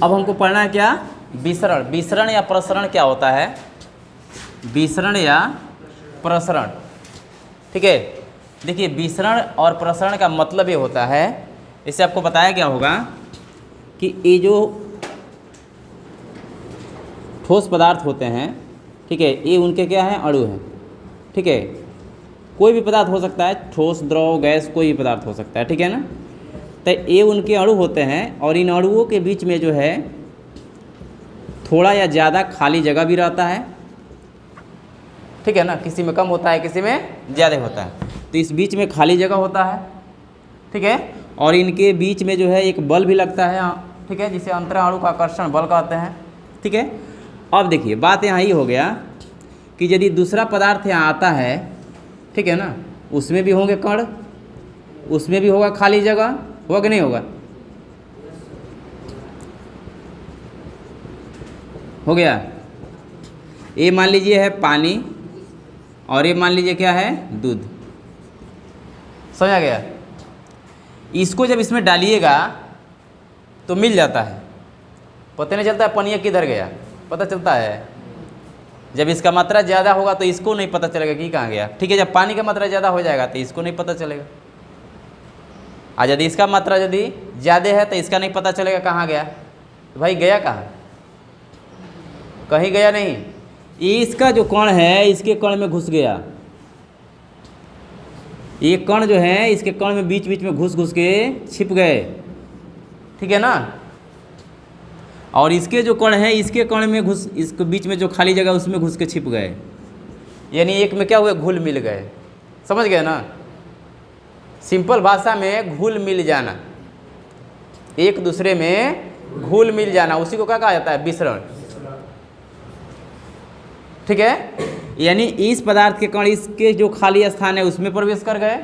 अब हमको पढ़ना है क्या, विसरण। विसरण या प्रसरण क्या होता है, विसरण या प्रसरण। ठीक है, देखिए विसरण और प्रसरण का मतलब ये होता है, इससे आपको बताया क्या होगा कि ये जो ठोस पदार्थ होते हैं, ठीक है, ये उनके क्या हैं, अणु हैं। ठीक है, कोई भी पदार्थ हो सकता है, ठोस, द्रव, गैस, कोई भी पदार्थ हो सकता है। ठीक है ना, तो ये उनके अणु होते हैं और इन अणुओं के बीच में जो है थोड़ा या ज़्यादा खाली जगह भी रहता है। ठीक है ना, किसी में कम होता है, किसी में ज़्यादा होता है, तो इस बीच में खाली जगह होता है। ठीक है, और इनके बीच में जो है एक बल भी लगता है, ठीक है, जिसे अंतराणु का आकर्षण बल कहते हैं। ठीक है, अब देखिए बात यहाँ ये हो गया कि यदि दूसरा पदार्थ यहाँ आता है, ठीक है ना, उसमें भी होंगे कण, उसमें भी होगा खाली जगह, होगा कि नहीं होगा, हो गया। ये मान लीजिए है पानी और ये मान लीजिए क्या है, दूध। समझ आ गया। इसको जब इसमें डालिएगा तो मिल जाता है, पता नहीं चलता है पनिया किधर गया, पता चलता है। जब इसका मात्रा ज़्यादा होगा तो इसको नहीं पता चलेगा कि कहाँ गया। ठीक है, जब पानी का मात्रा ज़्यादा हो जाएगा तो इसको नहीं पता चलेगा, और यदि इसका मात्रा यदि ज़्यादा है तो इसका नहीं पता चलेगा कहाँ गया। तो भाई गया कहाँ, कहीं गया नहीं, इसका जो कण है इसके कण में घुस गया। ये कण जो है इसके कण में बीच बीच में घुस घुस के छिप गए। ठीक है ना, और इसके जो कण है इसके कण में घुस, इसके बीच में जो खाली जगह उसमें घुस के छिप गए, यानी एक में क्या हुए, घुल मिल गए। समझ गए ना, सिंपल भाषा में घुल मिल जाना, एक दूसरे में घुल मिल जाना, उसी को क्या कहा जाता है, विसरण। ठीक है, यानी इस पदार्थ के कण इसके जो खाली स्थान है उसमें प्रवेश कर गए,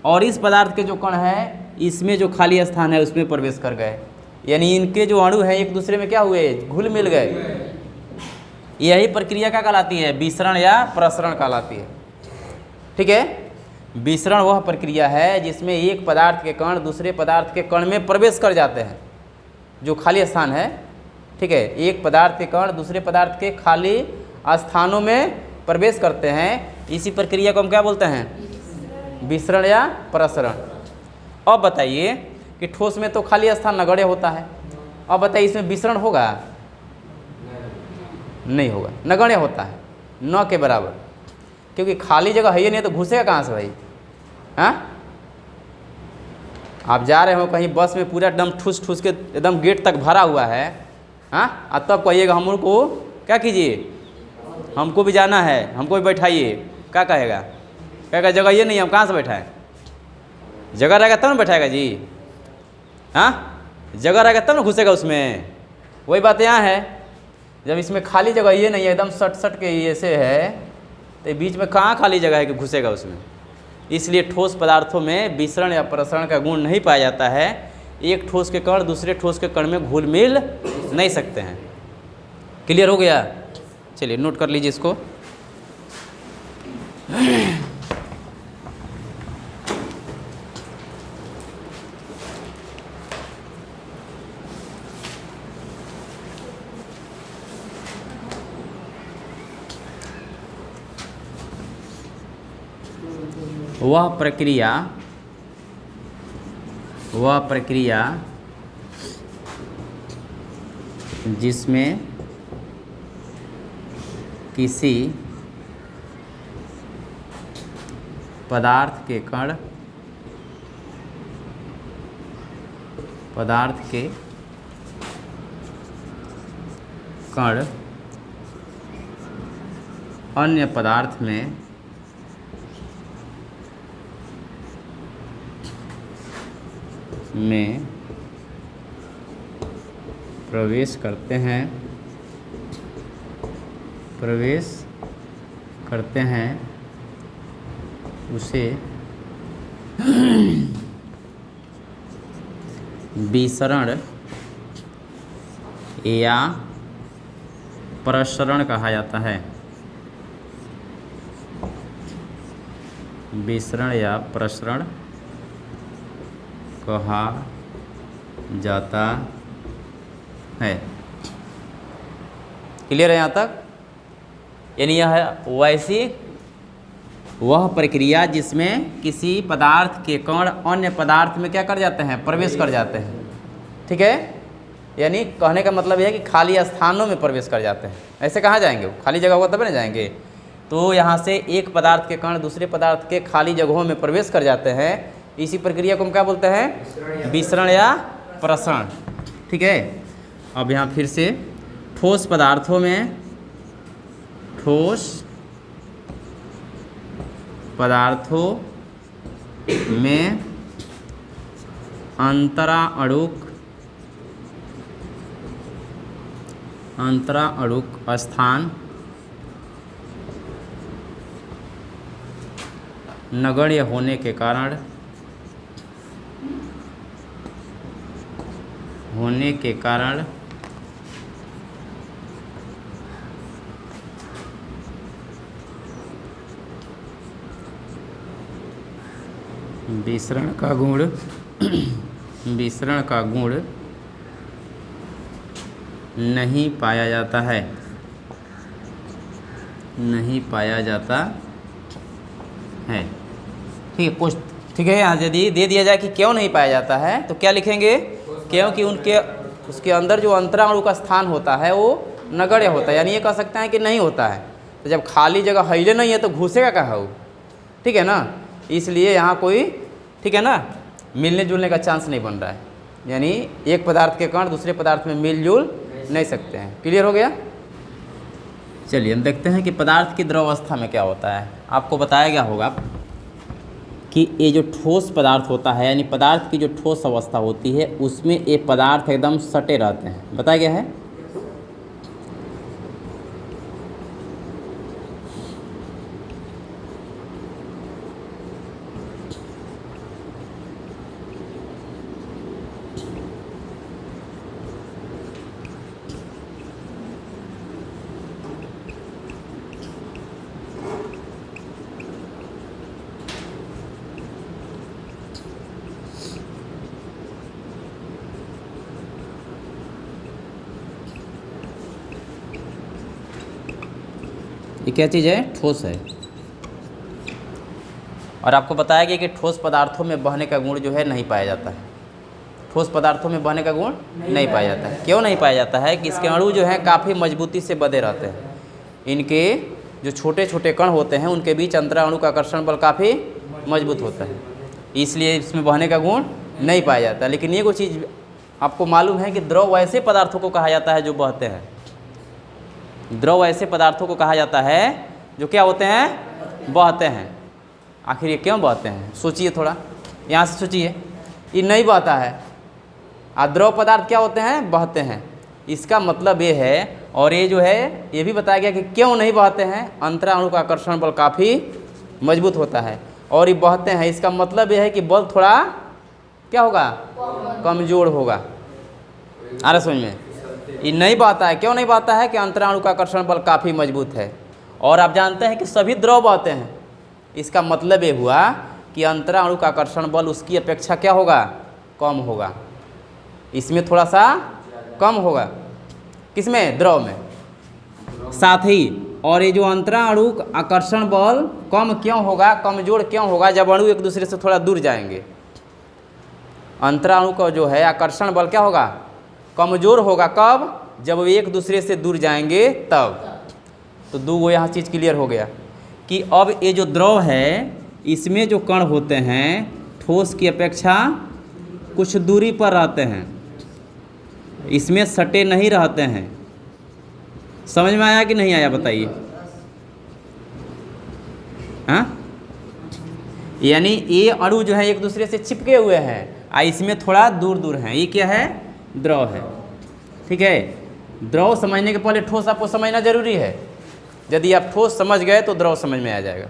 और इस पदार्थ के जो कण है इसमें जो खाली स्थान है उसमें प्रवेश कर गए, यानी इनके जो अणु हैं एक दूसरे में क्या हुए, घुल मिल गए। यही प्रक्रिया क्या कहलाती है, विसरण या प्रसरण कहलाती है। ठीक है, विसरण वह प्रक्रिया है जिसमें एक पदार्थ के कण दूसरे पदार्थ के कण में प्रवेश कर जाते हैं, जो खाली स्थान है। ठीक है, एक पदार्थ के कण दूसरे पदार्थ के खाली स्थानों में प्रवेश करते हैं, इसी प्रक्रिया को हम क्या बोलते हैं, विसरण या प्रसरण। अब बताइए कि ठोस में तो खाली स्थान नगण्य होता है, अब बताइए इसमें विसरण होगा, नहीं होगा, नगण्य होता है, न के बराबर, क्योंकि खाली जगह है ही नहीं तो घुसेगा कहाँ से भाई। हाँ, आप जा रहे हो कहीं बस में, पूरा एकदम ठूस ठूस के एकदम गेट तक भरा हुआ है, हाँ, और तब कहिएगा हम को क्या कीजिए, हमको भी जाना है, हमको भी बैठाइए, क्या कहेगा, कहेगा जगह ये नहीं, हम कहाँ से बैठाएं, जगह रहेगा तब ना बैठाएगा जी। हाँ, जगह रहेगा तब ना घुसेगा उसमें। वही बात यहाँ है, जब इसमें खाली जगह ये नहीं है, एकदम सट सट के ये से है, तो बीच में कहाँ खाली जगह है कि घुसेगा उसमें। इसलिए ठोस पदार्थों में विसरण या प्रसरण का गुण नहीं पाया जाता है। एक ठोस के कण दूसरे ठोस के कण में घुल मिल नहीं सकते हैं। क्लियर हो गया, चलिए नोट कर लीजिए इसको। वह प्रक्रिया जिसमें किसी पदार्थ के कण अन्य पदार्थ में प्रवेश करते हैं उसे विसरण या प्रसरण कहा जाता है। विसरण या प्रसरण कहा जाता है। क्लियर है यहाँ तक? यानी यह वैसी वह प्रक्रिया जिसमें किसी पदार्थ के कण अन्य पदार्थ में क्या कर जाते हैं, प्रवेश कर जाते हैं। ठीक है, यानी कहने का मतलब यह है कि खाली स्थानों में प्रवेश कर जाते हैं। ऐसे कहाँ जाएंगे, वो खाली जगह होगा तब ना जाएंगे। तो यहाँ से एक पदार्थ के कण दूसरे पदार्थ के खाली जगहों में प्रवेश कर जाते हैं। इसी प्रक्रिया को हम क्या बोलते हैं, विसरण या प्रसरण। ठीक है, अब यहाँ फिर से ठोस पदार्थों में, ठोस पदार्थों में अंतराणुक स्थान नगण्य होने के कारण विसरण का गुण नहीं पाया जाता है। ठीक है, कुछ ठीक है। यहाँ यदि दे दिया जाए कि क्यों नहीं पाया जाता है तो क्या लिखेंगे, क्योंकि उसके अंदर जो अंतराणु का स्थान होता है वो नगण्य होता है, यानी ये कह सकते हैं कि नहीं होता है। तो जब खाली जगह हिले नहीं है तो घुसेगा कहाँ वो, ठीक है ना। इसलिए यहाँ कोई, ठीक है ना, मिलने जुलने का चांस नहीं बन रहा है, यानी एक पदार्थ के कण दूसरे पदार्थ में मिल जुल नहीं सकते हैं। क्लियर हो गया? चलिए हम देखते हैं कि पदार्थ की द्रव अवस्था में क्या होता है। आपको बताया गया होगा कि ये जो ठोस पदार्थ होता है, यानी पदार्थ की जो ठोस अवस्था होती है उसमें ये पदार्थ एकदम सटे रहते हैं। बताया गया है। ये क्या चीज़ है, ठोस है। और आपको बताया गया कि ठोस पदार्थों में बहने का गुण जो है नहीं पाया जाता है। ठोस पदार्थों में बहने का गुण नहीं पाया जाता है। क्यों नहीं पाया जाता है कि इसके अणु जो हैं काफ़ी मजबूती से बंधे रहते हैं। इनके जो छोटे छोटे कण होते हैं उनके बीच अंतराणु का आकर्षण बल काफ़ी मजबूत होता है, इसलिए इसमें बहने का गुण नहीं पाया जाता। लेकिन ये कोई चीज़ आपको मालूम है कि द्रव ऐसे पदार्थों को कहा जाता है जो बहते हैं। द्रव ऐसे पदार्थों को कहा जाता है जो क्या होते हैं, बहते हैं। आखिर ये क्यों बहते हैं, सोचिए थोड़ा, यहाँ से सोचिए। ये नहीं बहता है, द्रव पदार्थ क्या होते हैं, बहते हैं। इसका मतलब ये है, और ये जो है ये भी बताया गया कि क्यों नहीं बहते हैं। अंतराणु का आकर्षण बल काफ़ी मजबूत होता है और ये बहते हैं। इसका मतलब ये है कि बल थोड़ा क्या होगा, कमज़ोर होगा। आ रहा समझ में? ये नहीं बहता है, क्यों नहीं बहता है कि अंतराणु का आकर्षण बल काफ़ी मजबूत है। और आप जानते हैं कि सभी द्रव बहते हैं। इसका मतलब ये हुआ कि अंतराणु का आकर्षण बल उसकी अपेक्षा क्या होगा, कम होगा। इसमें थोड़ा सा कम होगा, किसमें, द्रव में। साथ ही और ये जो अंतराणु आकर्षण बल कम क्यों होगा, कमज़ोर क्यों होगा, जब अणु एक दूसरे से थोड़ा दूर जाएंगे। अंतराणु का जो है आकर्षण बल क्या होगा, कमज़ोर होगा। कब, जब वे एक दूसरे से दूर जाएंगे तब। तो दो वो यहाँ चीज़ क्लियर हो गया कि अब ये जो द्रव है इसमें जो कण होते हैं ठोस की अपेक्षा कुछ दूरी पर रहते हैं, इसमें सटे नहीं रहते हैं। समझ में आया कि नहीं आया, बताइए। हाँ, यानी ये अणु जो है एक दूसरे से चिपके हुए हैं, इसमें थोड़ा दूर दूर हैं। ये क्या है, द्रव है। ठीक है, द्रव समझने के पहले ठोस आपको समझना जरूरी है। यदि आप ठोस समझ गए तो द्रव समझ में आ जाएगा।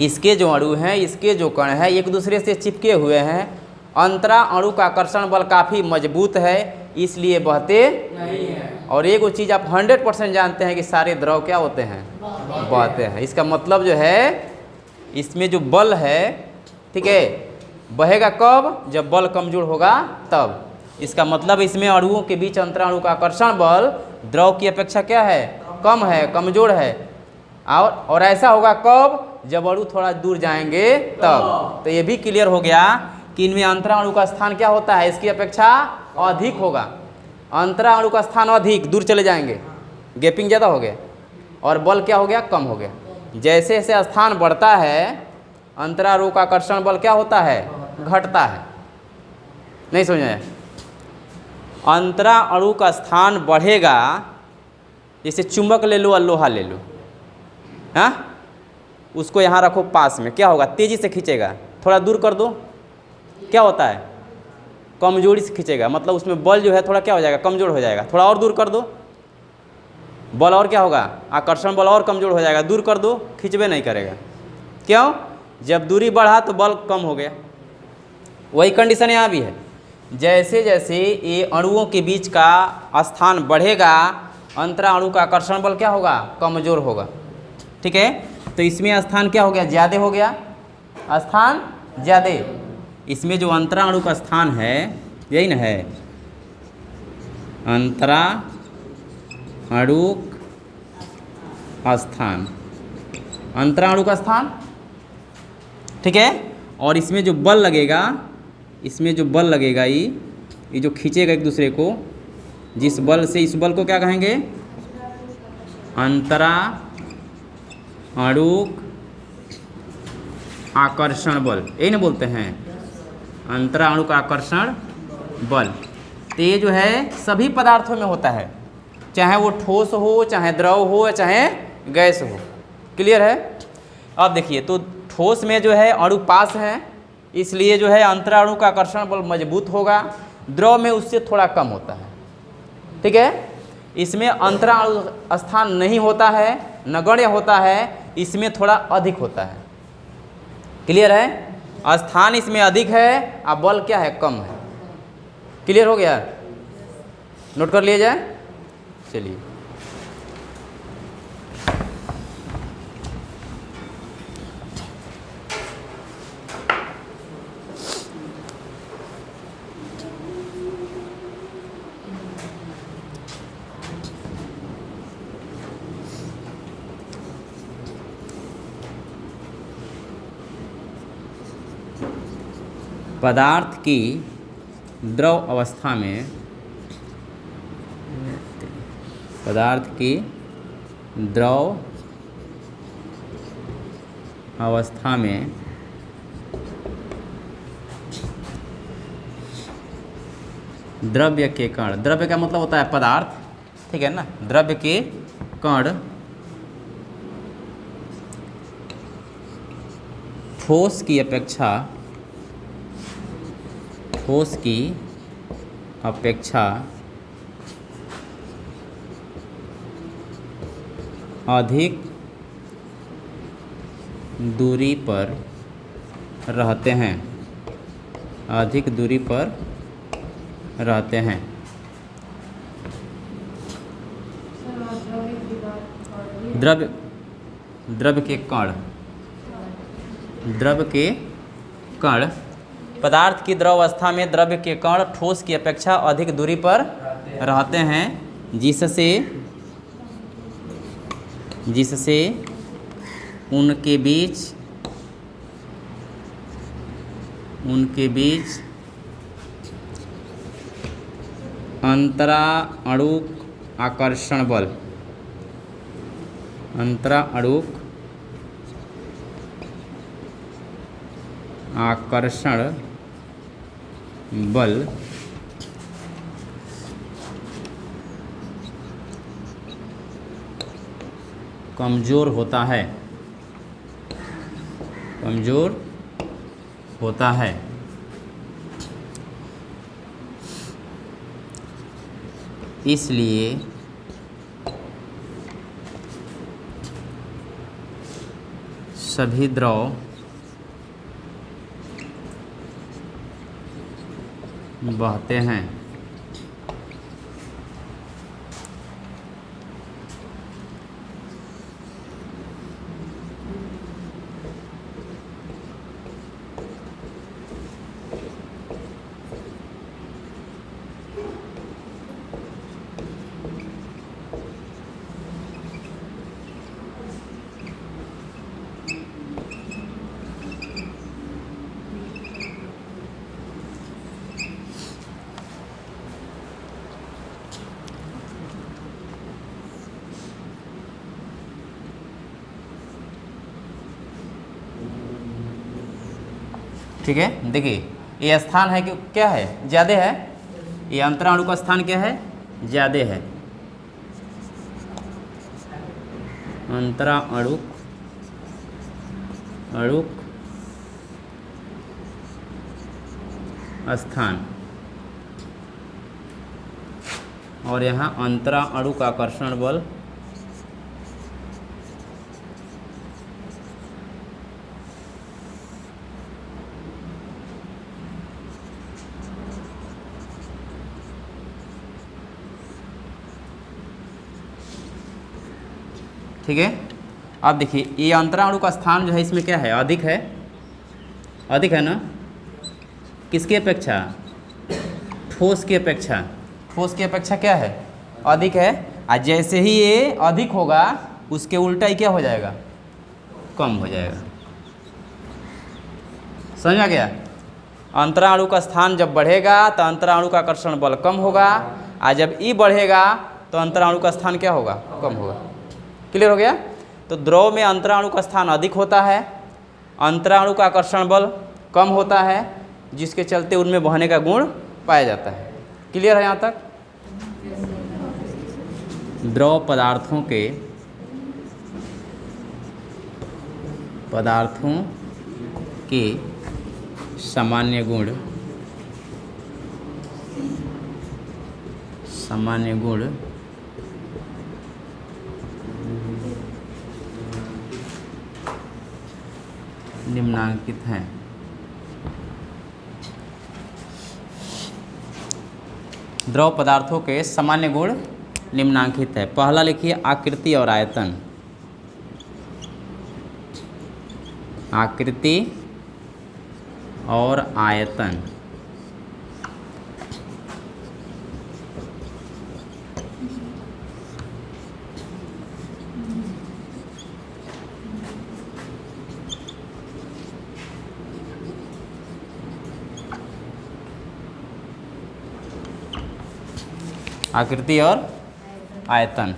इसके जो अणु हैं, इसके जो कण हैं एक दूसरे से चिपके हुए हैं। अंतरा अणु का आकर्षण बल काफ़ी मजबूत है, इसलिए बहते नहीं है। और एक वो चीज़ आप 100% जानते हैं कि सारे द्रव क्या होते हैं, बहते हैं। इसका मतलब जो है इसमें जो बल है, ठीक है, बहेगा कब, जब बल कमज़ोर होगा तब। इसका मतलब इसमें अणुओं के बीच अंतराणु का आकर्षण बल द्रव की अपेक्षा क्या है, कम है, कमजोर है। और ऐसा होगा कब, जब अणु थोड़ा दूर जाएंगे तब। तो ये भी क्लियर हो गया कि इनमें अंतराणु का स्थान क्या होता है, इसकी अपेक्षा अधिक होगा। अंतराणु का स्थान अधिक, दूर चले जाएंगे, गैपिंग ज़्यादा हो गया, और बल क्या हो गया, कम हो गया। जैसे जैसे स्थान बढ़ता है अंतराणु का आकर्षण बल क्या होता है, घटता है। नहीं समझ में? अंतराणु का स्थान बढ़ेगा, जैसे चुंबक ले लो और लोहा ले लो, हाँ, उसको यहाँ रखो पास में, क्या होगा, तेज़ी से खींचेगा। थोड़ा दूर कर दो, क्या होता है, कमजोरी से खींचेगा, मतलब उसमें बल जो है थोड़ा क्या हो जाएगा, कमज़ोर हो जाएगा। थोड़ा और दूर कर दो, बल और क्या होगा, आकर्षण बल और कमज़ोर हो जाएगा। दूर कर दो, खींचबे नहीं करेगा। क्यों? जब दूरी बढ़ा तो बल कम हो गया। वही कंडीशन यहाँ भी है। जैसे जैसे ये अणुओं के बीच का स्थान बढ़ेगा अंतराणु का आकर्षण बल क्या होगा, कमज़ोर होगा। ठीक है, तो इसमें स्थान क्या हो गया, ज़्यादा हो गया, स्थान ज़्यादा। इसमें जो अंतराणु का स्थान है, यही ना है, अंतराणु स्थान, अंतराणु का स्थान। ठीक है, और इसमें जो बल लगेगा, इसमें जो बल लगेगा, ये जो खींचेगा एक दूसरे को, जिस बल से, इस बल को क्या कहेंगे, अंतराणु आकर्षण बल, यही ना बोलते हैं, अंतराणु का आकर्षण बल। तो ये जो है सभी पदार्थों में होता है, चाहे वो ठोस हो, चाहे द्रव हो, चाहे गैस हो। क्लियर है? अब देखिए, तो ठोस में जो है अणु पास है, इसलिए जो है अंतराणु का आकर्षण बल मजबूत होगा। द्रव में उससे थोड़ा कम होता है। ठीक है, इसमें अंतराणु स्थान नहीं होता है, नगण्य होता है, इसमें थोड़ा अधिक होता है। क्लियर है? स्थान इसमें अधिक है और बल क्या है, कम है। क्लियर हो गया? नोट कर लिया जाए। चलिए, पदार्थ की द्रव अवस्था में, पदार्थ की द्रव अवस्था में द्रव्य के कण, द्रव्य का मतलब होता है पदार्थ, ठीक है ना, द्रव्य के कण ठोस की अपेक्षा, ठोस की अपेक्षा अधिक दूरी पर रहते हैं, अधिक दूरी पर रहते हैं। द्रव्य, द्रव्य के कण, द्रव्य के कण, पदार्थ की द्रव अवस्था में द्रव्य के कण ठोस की अपेक्षा अधिक दूरी पर रहते हैं, जिससे उनके बीच अंतराणुक आकर्षण बल, अंतराणुक आकर्षण बल कमज़ोर होता है, कमज़ोर होता है। इसलिए सभी द्रव बहते हैं। ठीक है, देखिए ये स्थान है कि क्या है, ज़्यादा है, ये अंतराणु का स्थान क्या है, ज़्यादा है। अंतराणुक स्थान, और यहाँ अंतराणु का आकर्षण बल ठीक है। अब देखिए ये अंतराणु का स्थान जो है इसमें क्या है, अधिक है, अधिक है ना, किसकी अपेक्षा, ठोस की अपेक्षा, ठोस की अपेक्षा क्या है, अधिक है। और जैसे ही ये अधिक होगा उसके उल्टा ही क्या हो जाएगा, कम हो जाएगा। समझ में आ गया। अंतराणु का स्थान जब बढ़ेगा तो अंतराणु का आकर्षण बल कम होगा, और जब ई बढ़ेगा तो अंतराणु का स्थान क्या होगा, कम होगा। क्लियर हो गया। तो द्रव में अंतराणु का स्थान अधिक होता है, अंतराणु का आकर्षण बल कम होता है, जिसके चलते उनमें बहने का गुण पाया जाता है। क्लियर है यहाँ तक। द्रव पदार्थों के सामान्य गुण निम्नांकित हैं। द्रव पदार्थों के सामान्य गुण निम्नांकित है। पहला लिखिए आकृति और आयतन। आकृति और आयतन। आकृति और आयतन।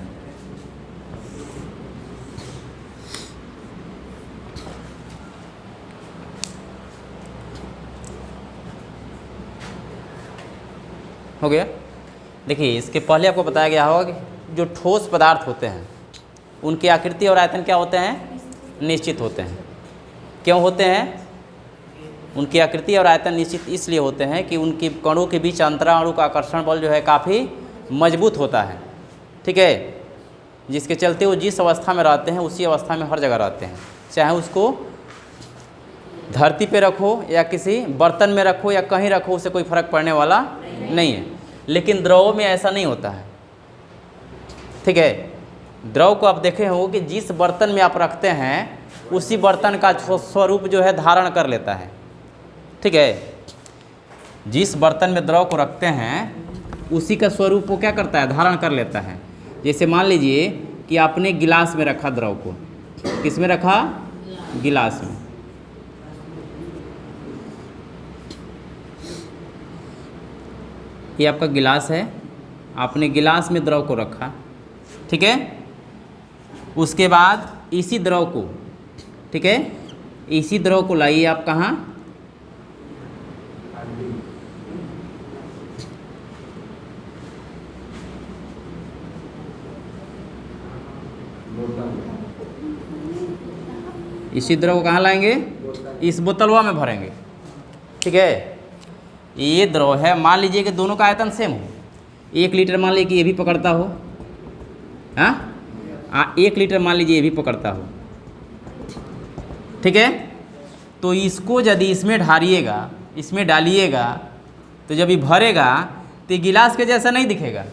हो गया। देखिए इसके पहले आपको बताया गया होगा कि जो ठोस पदार्थ होते हैं उनकी आकृति और आयतन क्या होते हैं, निश्चित होते हैं। क्यों होते हैं? उनकी आकृति और आयतन निश्चित इसलिए होते हैं कि उनकी कणों के बीच अंतराणु का आकर्षण बल जो है काफ़ी मजबूत होता है। ठीक है, जिसके चलते वो जिस अवस्था में रहते हैं उसी अवस्था में हर जगह रहते हैं, चाहे उसको धरती पे रखो या किसी बर्तन में रखो या कहीं रखो, उससे कोई फर्क पड़ने वाला नहीं है। लेकिन द्रव में ऐसा नहीं होता है। ठीक है, द्रव को आप देखे हो कि जिस बर्तन में आप रखते हैं उसी बर्तन का स्वरूप जो है धारण कर लेता है। ठीक है, जिस बर्तन में द्रव को रखते हैं उसी का स्वरूप वो क्या करता है, धारण कर लेता है। जैसे मान लीजिए कि आपने गिलास में रखा द्रव को, किस में रखा, गिलास में। ये आपका गिलास है, आपने गिलास में द्रव को रखा। ठीक है, उसके बाद इसी द्रव को, ठीक है, इसी द्रव को लाइए आप कहाँ, इसी द्रव को कहाँ लाएंगे, इस बोतलवा में भरेंगे। ठीक है, ये द्रव है, मान लीजिए कि दोनों का आयतन सेम हो। 1 लीटर मान लीजिए कि ये भी पकड़ता हो, हाँ 1 लीटर मान लीजिए ये भी पकड़ता हो। ठीक है, तो इसको यदि इसमें ढारिएगा, इसमें डालिएगा, तो जब ये भरेगा तो ये गिलास के जैसा नहीं दिखेगा,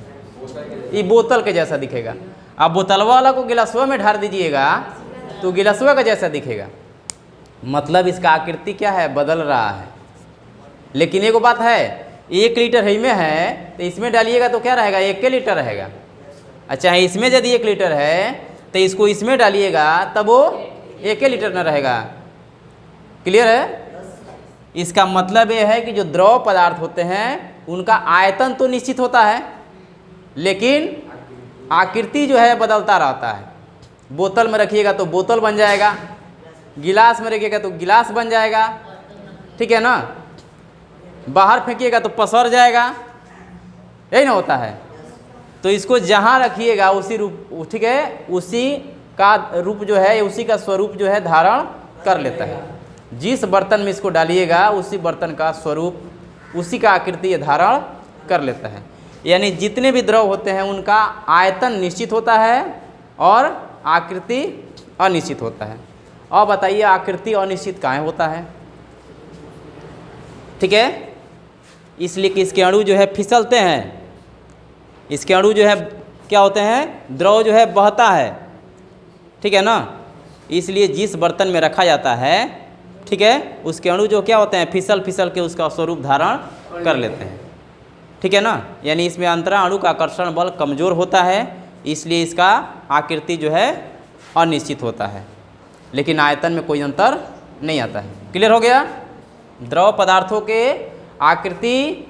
ये बोतल के जैसा दिखेगा। आप बोतलवा वाला को गिलासवा में ढार दीजिएगा तो गिलासवा का जैसा दिखेगा। मतलब इसका आकृति क्या है, बदल रहा है। लेकिन एक बात है, 1 लीटर ही में है तो इसमें डालिएगा तो क्या रहेगा, 1 लीटर रहेगा। अच्छा, इसमें यदि 1 लीटर है तो इसको इसमें डालिएगा तब वो 1 लीटर न रहेगा। क्लियर है। इसका मतलब ये है कि जो द्रव पदार्थ होते हैं उनका आयतन तो निश्चित होता है, लेकिन आकृति जो है बदलता रहता है। बोतल में रखिएगा तो बोतल बन जाएगा, गिलास में रखिएगा तो गिलास बन जाएगा। ठीक है ना, बाहर फेंकिएगा तो पसर जाएगा, यही ना होता है। तो इसको जहाँ रखिएगा उसी रूप, ठीक है, उसी का रूप जो है, उसी का स्वरूप जो है धारण कर लेता है। जिस बर्तन में इसको डालिएगा उसी बर्तन का स्वरूप, उसी का आकृति ये धारण कर लेता है। यानी जितने भी द्रव होते हैं उनका आयतन निश्चित होता है और आकृति अनिश्चित होता है। अब बताइए आकृति अनिश्चित काहे होता है? ठीक है, इसलिए कि इसके अणु जो है फिसलते हैं, इसके अणु जो है क्या होते हैं, द्रव जो है बहता है, ठीक है ना। इसलिए जिस बर्तन में रखा जाता है, ठीक है, उसके अणु जो क्या होते हैं, फिसल फिसल के उसका स्वरूप धारण कर लेते हैं, ठीक है ना। यानी इसमें अंतरा अणु का आकर्षण बल कमज़ोर होता है, इसलिए इसका आकृति जो है अनिश्चित होता है, लेकिन आयतन में कोई अंतर नहीं आता है। क्लियर हो गया? द्रव पदार्थों के आकृति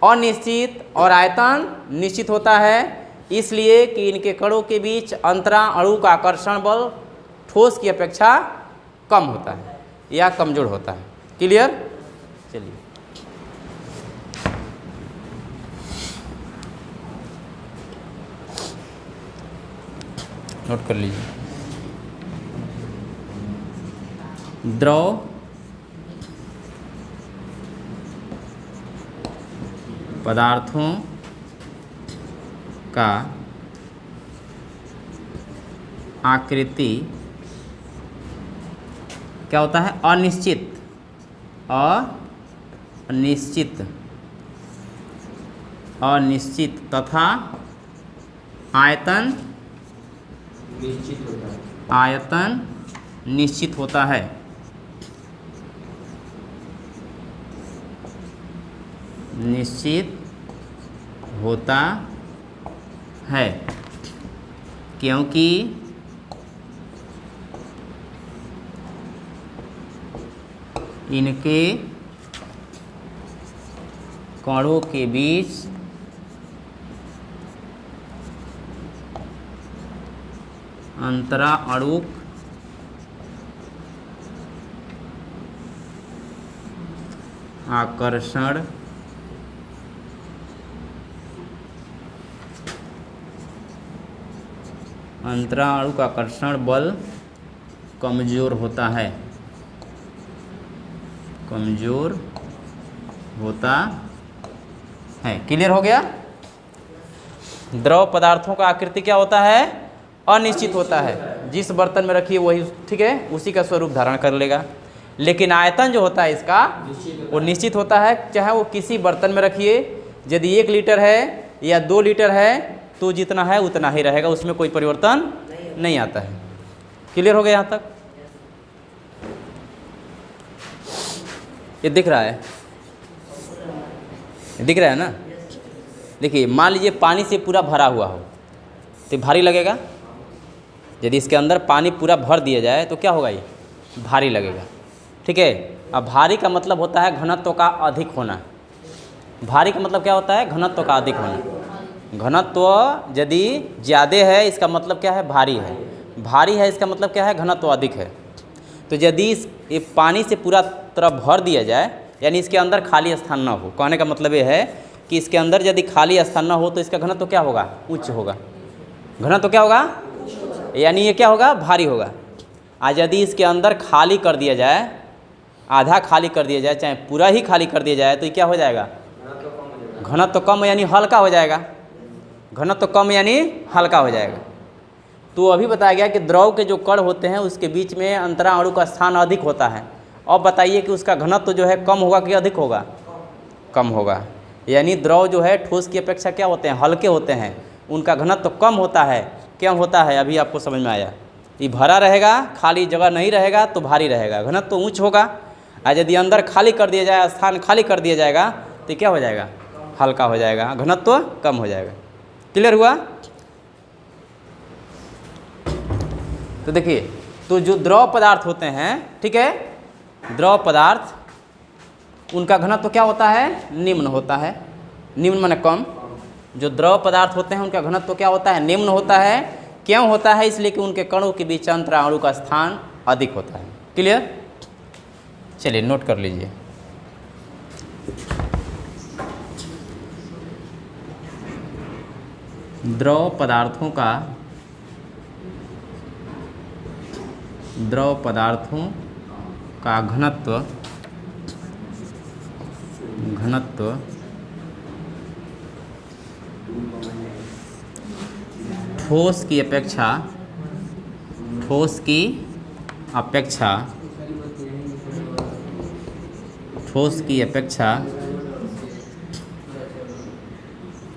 अनिश्चित और आयतन निश्चित होता है, इसलिए कि इनके कणों के बीच अंतरा अणु का आकर्षण बल ठोस की अपेक्षा कम होता है या कमज़ोर होता है। क्लियर? चलिए नोट कर लीजिए। द्रव पदार्थों का आकृति क्या होता है? अनिश्चित, अनिश्चित तथा आयतन निश्चित होता है, आयतन निश्चित होता है। निश्चित होता है क्योंकि इनके कणों के बीच अंतरा अणुक आकर्षण अंतरा अणु का आकर्षण बल कमज़ोर होता है, कमज़ोर होता है। क्लियर हो गया? द्रव पदार्थों का आकृति क्या होता है? अनिश्चित होता है। जिस बर्तन में रखिए वही, ठीक है, उसी का स्वरूप धारण कर लेगा। लेकिन आयतन जो होता है इसका वो निश्चित होता है, चाहे वो किसी बर्तन में रखिए। यदि 1 लीटर है या 2 लीटर है तो जितना है उतना ही रहेगा, उसमें कोई परिवर्तन नहीं आता है। क्लियर हो गया यहाँ तक? ये दिख रहा है, दिख रहा है ना? देखिए, मान लीजिए पानी से पूरा भरा हुआ हो तो भारी लगेगा। यदि इसके अंदर पानी पूरा भर दिया जाए तो क्या होगा? ये भारी लगेगा, ठीक है। अब भारी का मतलब होता है घनत्व का अधिक होना। भारी का मतलब क्या होता है? घनत्व का अधिक होना। घनत्व यदि ज़्यादा है इसका मतलब क्या है? भारी है। भारी है इसका मतलब क्या है? घनत्व अधिक है। तो यदि ये पानी से पूरा तरह भर दिया जाए, यानी इसके अंदर खाली स्थान ना हो, कहने का मतलब ये है कि इसके अंदर यदि खाली स्थान ना हो तो इसका घनत्व क्या होगा? उच्च होगा। घनत्व क्या होगा? यानी ये क्या होगा? भारी होगा। आज यदि इसके अंदर खाली कर दिया जाए, आधा खाली कर दिया जाए, चाहे पूरा ही खाली कर दिया जाए, तो ये क्या हो जाएगा? घनत्व कम यानी हल्का हो जाएगा। घनत्व कम यानी हल्का हो जाएगा। तो अभी बताया गया कि द्रव के जो कण होते हैं उसके बीच में अंतरा अणु का स्थान अधिक होता है। अब बताइए कि उसका घनत्व जो है कम होगा कि अधिक होगा? कम होगा। यानी द्रव जो है ठोस की अपेक्षा क्या होते हैं? हल्के होते हैं, उनका घनत्व कम होता है। क्यों होता है? अभी आपको समझ में आया। ये भरा रहेगा, खाली जगह नहीं रहेगा तो भारी रहेगा, घनत्व उच्च होगा। और यदि अंदर खाली कर दिया जाए, स्थान खाली कर दिया जाएगा तो क्या हो जाएगा? हल्का हो जाएगा, घनत्व कम हो जाएगा। क्लियर हुआ? तो देखिए, तो जो द्रव पदार्थ होते हैं, ठीक है, द्रव पदार्थ उनका घनत्व क्या होता है? निम्न होता है। निम्न माने कम। जो द्रव पदार्थ होते हैं उनका घनत्व क्या होता है? निम्न होता है। क्यों होता है? इसलिए कि उनके कणों के बीच अंतरा अणु का स्थान अधिक होता है। क्लियर? चलिए नोट कर लीजिए। द्रव पदार्थों का घनत्व ठोस की अपेक्षा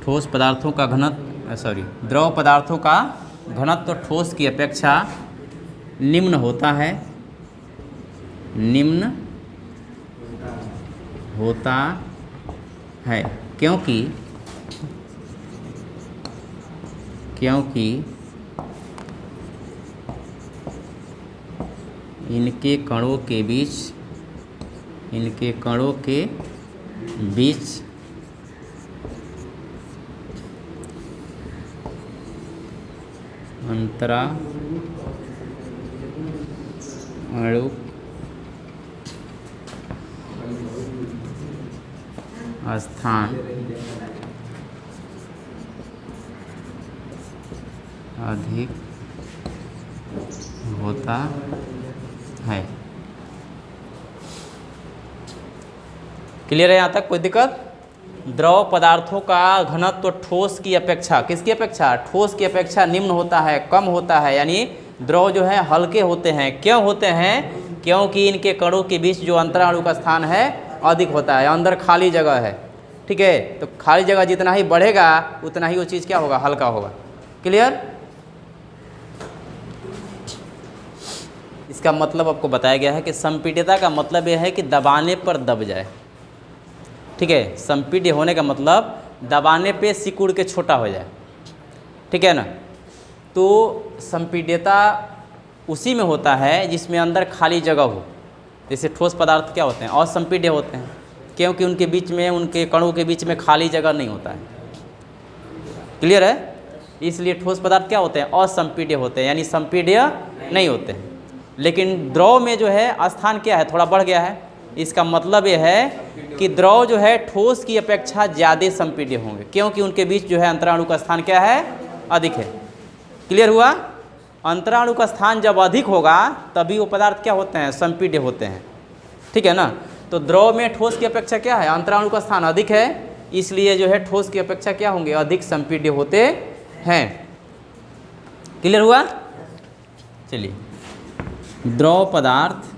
ठोस पदार्थों का द्रव पदार्थों का घनत्व ठोस की अपेक्षा निम्न होता है क्योंकि इनके कणों के बीच अंतराणु स्थान अधिक होता है। क्लियर है यहाँ तक? कोई दिक्कत? द्रव पदार्थों का घनत्व ठोस की अपेक्षा, किसकी अपेक्षा? ठोस की अपेक्षा निम्न होता है, कम होता है। यानी द्रव जो है हल्के होते हैं। क्यों होते हैं? क्योंकि इनके कणों के बीच जो अंतराणु का स्थान है अधिक होता है, अंदर खाली जगह है। ठीक है, तो खाली जगह जितना ही बढ़ेगा उतना ही वो चीज़ क्या होगा? हल्का होगा। क्लियर? इसका मतलब आपको बताया गया है कि संपीड्यता का मतलब यह है कि दबाने पर दब जाए। ठीक है, संपीड्य होने का मतलब दबाने पे सिकुड़ के छोटा हो जाए। ठीक है ना? तो संपीड्यता उसी में होता है जिसमें अंदर खाली जगह हो। जैसे ठोस पदार्थ क्या होते हैं? असंपीड्य होते हैं, क्योंकि उनके बीच में, उनके कणों के बीच में खाली जगह नहीं होता है। क्लियर है? इसलिए ठोस पदार्थ क्या होते हैं? असंपीड्य होते हैं, यानी संपीड्य नहीं होते हैं। लेकिन द्रव में जो है स्थान क्या है? थोड़ा बढ़ गया है। इसका मतलब यह है कि द्रव जो है ठोस की अपेक्षा ज़्यादा संपीड्य होंगे, क्योंकि उनके बीच जो है अंतराणु का स्थान क्या है? अधिक है। क्लियर हुआ? अंतराणु का स्थान जब अधिक होगा तभी वो पदार्थ क्या होते हैं? संपीड्य होते हैं। ठीक है ना? तो द्रव में ठोस की अपेक्षा क्या है? अंतराणु का स्थान अधिक है, इसलिए जो है ठोस की अपेक्षा क्या होंगे? अधिक संपीड्य होते हैं। क्लियर हुआ? चलिए, द्रव पदार्थ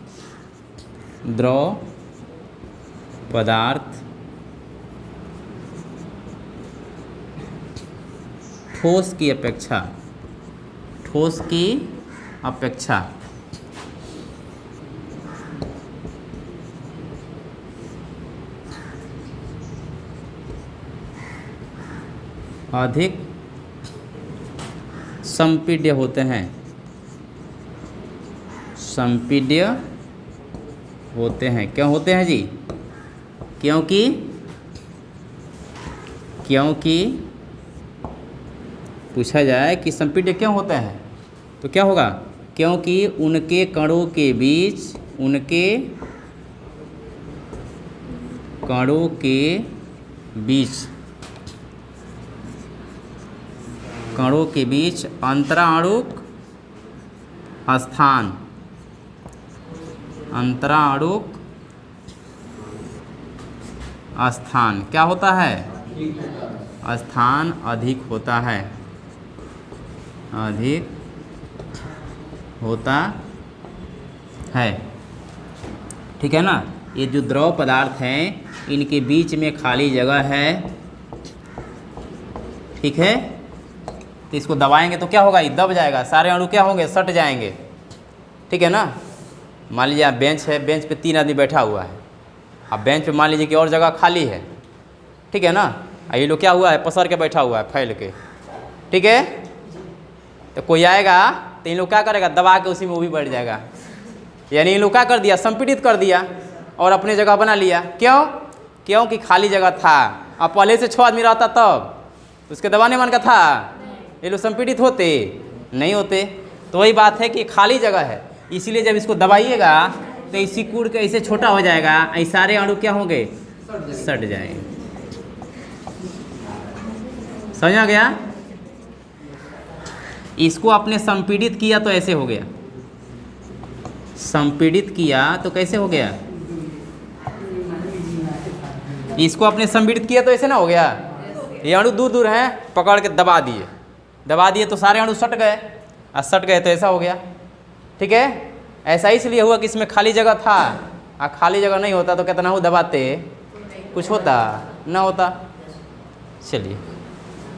ठोस की अपेक्षा अधिक संपीड्य होते हैं। क्यों होते हैं जी? क्योंकि पूछा जाए कि संपीड्य क्यों होते हैं तो क्या होगा? क्योंकि उनके कणों के बीच अंतराणुक स्थान क्या होता है? स्थान अधिक होता है। ठीक है ना? ये जो द्रव पदार्थ हैं इनके बीच में खाली जगह है। ठीक है, तो इसको दबाएंगे तो क्या होगा? ये दब जाएगा, सारे अणु क्या होंगे? सट जाएंगे। ठीक है ना? मान लीजिए आप बेंच है, बेंच पे 3 आदमी बैठा हुआ है। अब बेंच पे मान लीजिए कि और जगह खाली है। ठीक है ना? ये लोग क्या हुआ है? पसर के बैठा हुआ है, फैल के। ठीक है, तो कोई आएगा तो इन लोग क्या करेगा? दबा के उसी में वो भी बैठ जाएगा। यानी इन लोग क्या कर दिया? संपीड़ित कर दिया और अपने जगह बना लिया। क्योंकि खाली जगह था। अब पहले से 6 आदमी रहता तब उसके दबाने मन का था, ये लोग संपीड़ित होते नहीं होते। तो वही बात है कि खाली जगह है, इसलिए जब इसको दबाइएगा तो इसी कूड़ के ऐसे छोटा हो जाएगा। ऐसे सारे अणु क्या होंगे? सट जाएंगे। समझ आ गया? इसको आपने संपीड़ित किया तो ऐसे हो गया, संपीड़ित किया तो कैसे हो गया? इसको आपने संपीड़ित किया तो ऐसे ना हो गया। ये अणु दूर दूर हैं, पकड़ के दबा दिए तो सारे अणु सट गए, और सट गए तो ऐसा हो गया। ठीक है, ऐसा इसलिए हुआ कि इसमें खाली जगह था, और खाली जगह नहीं होता तो कितना हो दबाते, कुछ होता ना होता। चलिए।